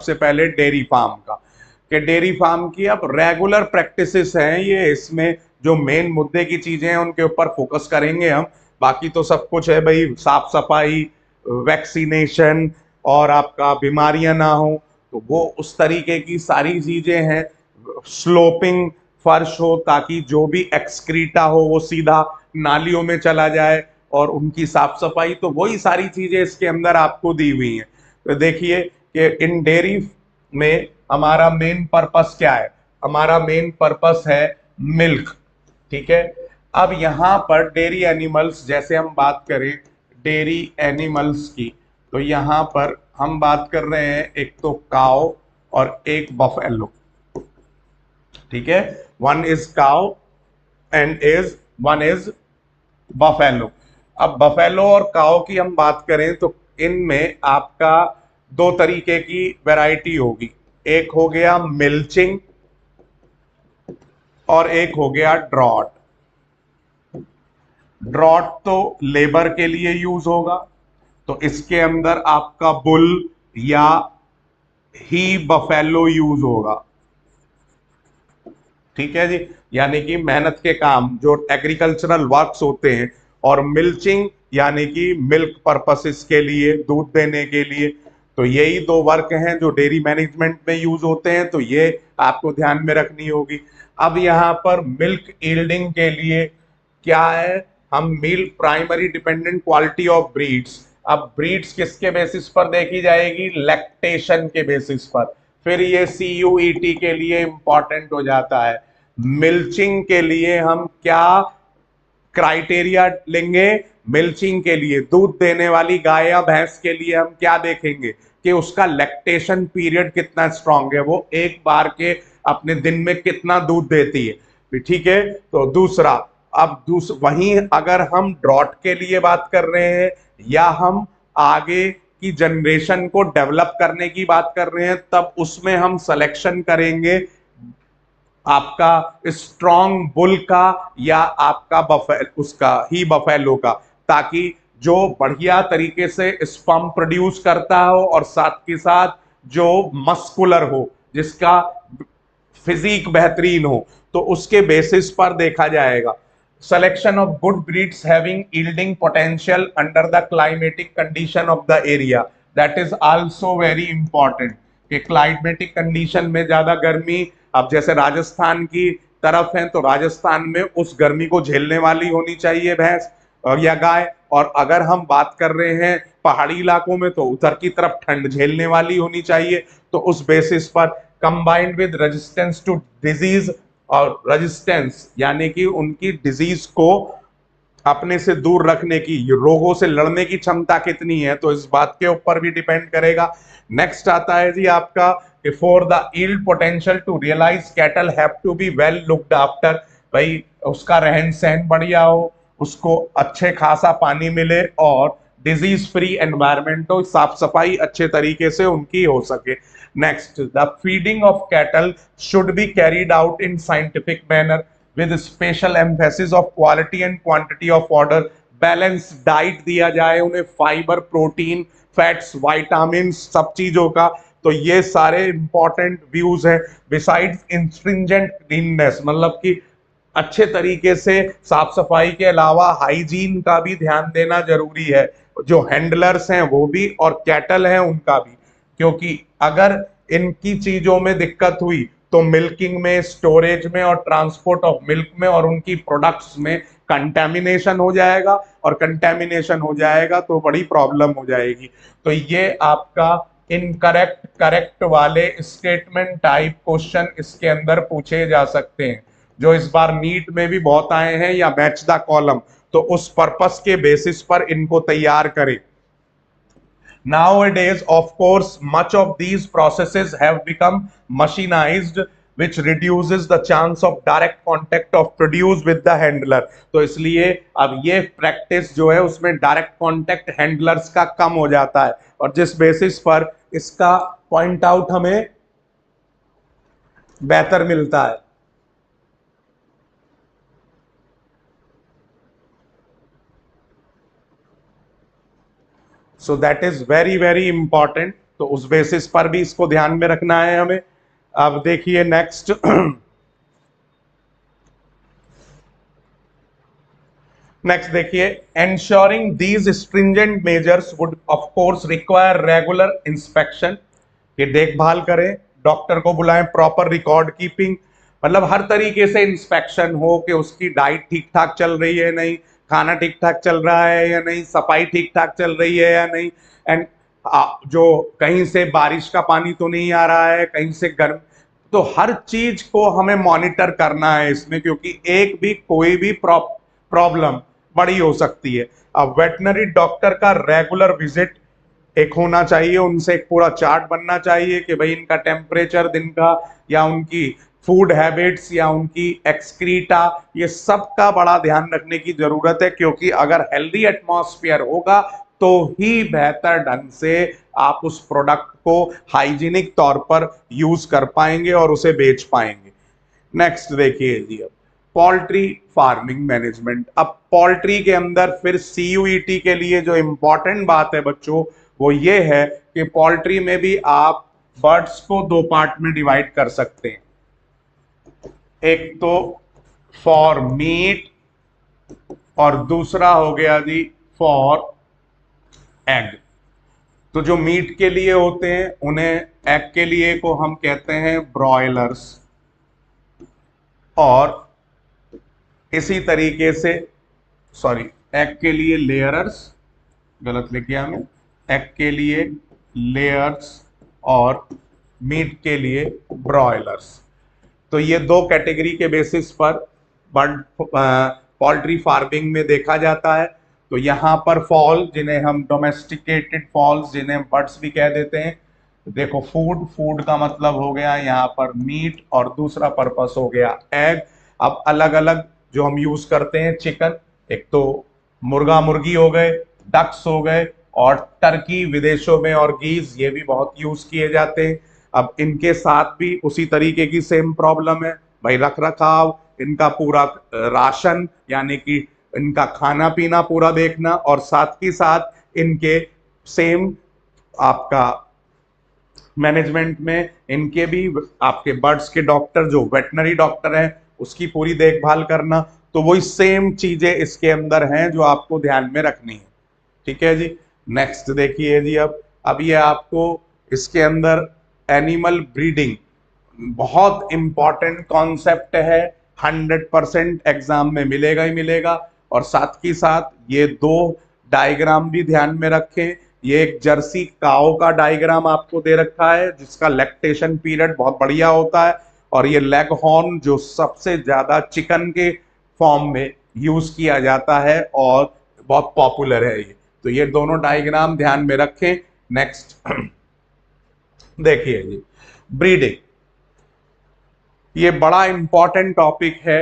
सबसे पहले dairy farm का, कि डेयरी फार्म की अब रेगुलर प्रैक्टिसेस हैं ये, इसमें जो मेन मुद्दे की चीजें हैं उनके ऊपर फोकस करेंगे हम। बाकी तो सब कुछ है भाई, साफ सफाई, वैक्सीनेशन, और आपका बीमारियां ना हो, तो वो उस तरीके की सारी चीजें हैं। स्लोपिंग फर्श हो ताकि जो भी एक्सक्रीटा हो वो सीधा नालियों में चला जाए, और उनकी साफ सफाई, तो वही सारी चीजें इसके अंदर आपको दी हुई हैं। तो देखिए कि इन डेयरी में हमारा मेन पर्पस क्या है। हमारा मेन पर्पस है मिल्क। ठीक है। अब यहां पर डेयरी एनिमल्स, जैसे हम बात करें डेयरी एनिमल्स की, तो यहां पर हम बात कर रहे हैं एक तो काओ और एक बफेलो। ठीक है। One is cow and is one is buffalo. अब बफेलो और काओ की हम बात करें तो इनमें आपका दो तरीके की वैरायटी होगी। एक हो गया मिल्चिंग और एक हो गया ड्रॉट। ड्रॉट तो लेबर के लिए यूज होगा, तो इसके अंदर आपका बुल या ही बफेलो यूज होगा। ठीक है जी। यानी कि मेहनत के काम जो एग्रीकल्चरल वर्क्स होते हैं, और मिल्चिंग यानी कि मिल्क पर्पसेस के लिए, दूध देने के लिए। तो यही दो वर्क हैं जो डेयरी मैनेजमेंट में यूज होते हैं, तो ये आपको ध्यान में रखनी होगी। अब यहाँ पर मिल्क यील्डिंग के लिए क्या है, हम milk primary dependent quality of breeds. अब ब्रीड्स किसके बेसिस पर देखी जाएगी, लैक्टेशन के बेसिस पर। फिर ये CUET के लिए इंपॉर्टेंट हो जाता है। मिल्चिंग के लिए हम क्या क्राइटेरिया लेंगे, मिल्चिंग के लिए दूध देने वाली गाय या भैंस के लिए हम क्या देखेंगे कि उसका लैक्टेशन पीरियड कितना स्ट्रांग है, वो एक बार के अपने दिन में कितना दूध देती है। ठीक है। तो दूसरा, अब वहीं अगर हम ड्रॉट के लिए बात कर रहे हैं, या हम आगे की जनरेशन को डेवलप करने की बात कर रहे हैं, तब उसमें हम सिलेक्शन करेंगे आपका स्ट्रॉन्ग बुल का या आपका उसका ही बफेलो का, ताकि जो बढ़िया तरीके से स्पर्म प्रोड्यूस करता हो और साथ के साथ जो मस्कुलर हो, जिसका फिजिक बेहतरीन हो, तो उसके बेसिस पर देखा जाएगा। selection of good breeds having yielding potential under the climatic condition of the area, that is also very important। कि क्लाइमेटिक कंडीशन में ज्यादा गर्मी, अब जैसे राजस्थान की तरफ है तो राजस्थान में उस गर्मी को झेलने वाली होनी चाहिए भैंस या गाय। और अगर हम बात कर रहे हैं पहाड़ी इलाकों में, तो उधर की तरफ ठंड झेलने वाली होनी चाहिए। तो उस बेसिस पर combined with resistance to disease, और रेजिस्टेंस यानी कि उनकी डिजीज को अपने से दूर रखने की, रोगों से लड़ने की क्षमता कितनी है, तो इस बात के ऊपर भी डिपेंड करेगा। नेक्स्ट आता है जी आपका, for the yield potential to realize cattle have to be well looked after. भाई उसका रहन सहन बढ़िया हो, उसको अच्छे खासा पानी मिले, और डिजीज फ्री एनवायरमेंट हो, साफ सफाई अच्छे तरीके से उनकी हो सके। Next, the feeding of cattle should be carried out in scientific manner with special emphasis of quality and quantity of order। Balance diet दिया जाए उन्हें, फाइबर, प्रोटीन, फैट्स, वाइटामिन, सब चीजों का। तो ये सारे इंपॉर्टेंट व्यूज हैं। बिसाइड्स इंस्ट्रिंजेंट क्लीननेस, मतलब कि अच्छे तरीके से साफ सफाई के अलावा हाइजीन का भी ध्यान देना जरूरी है। जो हैंडलर्स हैं वो भी, और कैटल हैं उनका भी। क्योंकि अगर इनकी चीजों में दिक्कत हुई तो मिल्किंग में, स्टोरेज में, और ट्रांसपोर्ट ऑफ मिल्क में, और उनकी प्रोडक्ट्स में कंटेमिनेशन हो जाएगा, और कंटेमिनेशन हो जाएगा तो बड़ी प्रॉब्लम हो जाएगी। तो ये आपका इनकरेक्ट करेक्ट वाले स्टेटमेंट टाइप क्वेश्चन इसके अंदर पूछे जा सकते हैं, जो इस बार नीट में भी बहुत आए हैं, या मैच द कॉलम। तो उस पर्पस के बेसिस पर इनको तैयार करें। Nowadays, of course, much of these processes have become machinized, which reduces the chance of direct contact of produce with the handler। तो इसलिए अब ये प्रैक्टिस जो है उसमें डायरेक्ट कांटेक्ट हैंडलर्स का कम हो जाता है, और जिस बेसिस पर इसका पॉइंट आउट हमें बेहतर मिलता है। So that is very very important। तो उस बेसिस पर भी इसको ध्यान में रखना है हमें। अब देखिए नेक्स्ट नेक्स्ट देखिए, ensuring these stringent measures would of course require regular inspection, ये देखभाल करें, डॉक्टर को बुलाएं, प्रॉपर रिकॉर्ड कीपिंग, मतलब हर तरीके से इंस्पेक्शन हो कि उसकी डाइट ठीक ठाक चल रही है नहीं, खाना ठीक ठाक चल रहा है या नहीं, सफाई ठीक ठाक चल रही है या नहीं, एंड जो कहीं से बारिश का पानी तो नहीं आ रहा है, कहीं से गर्म, तो हर चीज को हमें मॉनिटर करना है इसमें, क्योंकि एक भी कोई भी प्रॉब्लम बड़ी हो सकती है। अब वेटनरी डॉक्टर का रेगुलर विजिट एक होना चाहिए, उनसे एक पूरा चार्ट बनना चाहिए कि भाई इनका टेम्परेचर दिन का, या उनकी फूड हैबिट्स, या उनकी एक्सक्रीटा, ये सब का बड़ा ध्यान रखने की जरूरत है, क्योंकि अगर हेल्दी एटमॉस्फेयर होगा तो ही बेहतर ढंग से आप उस प्रोडक्ट को हाइजीनिक तौर पर यूज कर पाएंगे और उसे बेच पाएंगे। नेक्स्ट देखिए जी, अब पोल्ट्री फार्मिंग मैनेजमेंट। अब पोल्ट्री के अंदर फिर सीयूईटी के लिए जो इंपॉर्टेंट बात है बच्चों, वो ये है कि पोल्ट्री में भी आप बर्ड्स को दो पार्ट में डिवाइड कर सकते हैं, एक तो फॉर मीट और दूसरा हो गया जी फॉर एग। तो जो मीट के लिए होते हैं उन्हें, एग के लिए को हम कहते हैं ब्रॉयलर्स, और इसी तरीके से, सॉरी, एग के लिए लेयरर्स, गलत लिख गया मैं, एग के लिए लेयर्स और मीट के लिए ब्रॉयलर्स। तो ये दो कैटेगरी के बेसिस पर बर्ड पोल्ट्री फार्मिंग में देखा जाता है। तो यहाँ पर फॉल, जिन्हें हम डोमेस्टिकेटेड फॉल्स, जिन्हें बर्ड्स भी कह देते हैं, देखो फूड का मतलब हो गया यहाँ पर मीट, और दूसरा पर्पस हो गया एग। अब अलग अलग जो हम यूज करते हैं चिकन, एक तो मुर्गा मुर्गी हो गए, डक्स हो गए, और टर्की विदेशों में, और गीज, ये भी बहुत यूज किए जाते हैं। अब इनके साथ भी उसी तरीके की सेम प्रॉब्लम है भाई, रख रखाव, इनका पूरा राशन यानी कि इनका खाना पीना पूरा देखना, और साथ ही साथ इनके सेम आपका मैनेजमेंट में इनके भी आपके बर्ड्स के डॉक्टर जो वेटनरी डॉक्टर हैं उसकी पूरी देखभाल करना। तो वही सेम चीजें इसके अंदर हैं जो आपको ध्यान में रखनी है। ठीक है जी। नेक्स्ट देखिए जी, अब ये आपको इसके अंदर एनिमल ब्रीडिंग बहुत इंपॉर्टेंट कॉन्सेप्ट है, 100% एग्जाम में मिलेगा ही मिलेगा। और साथ ही साथ ये दो डायग्राम भी ध्यान में रखें। ये एक जर्सी काओ का डायग्राम आपको दे रखा है जिसका लैक्टेशन पीरियड बहुत बढ़िया होता है, और ये लेग हॉर्न जो सबसे ज्यादा चिकन के फॉर्म में यूज किया जाता है और बहुत पॉपुलर है ये। तो ये दोनों डायग्राम ध्यान में रखें। नेक्स्ट देखिए जी, ब्रीडिंग, ये बड़ा इंपॉर्टेंट टॉपिक है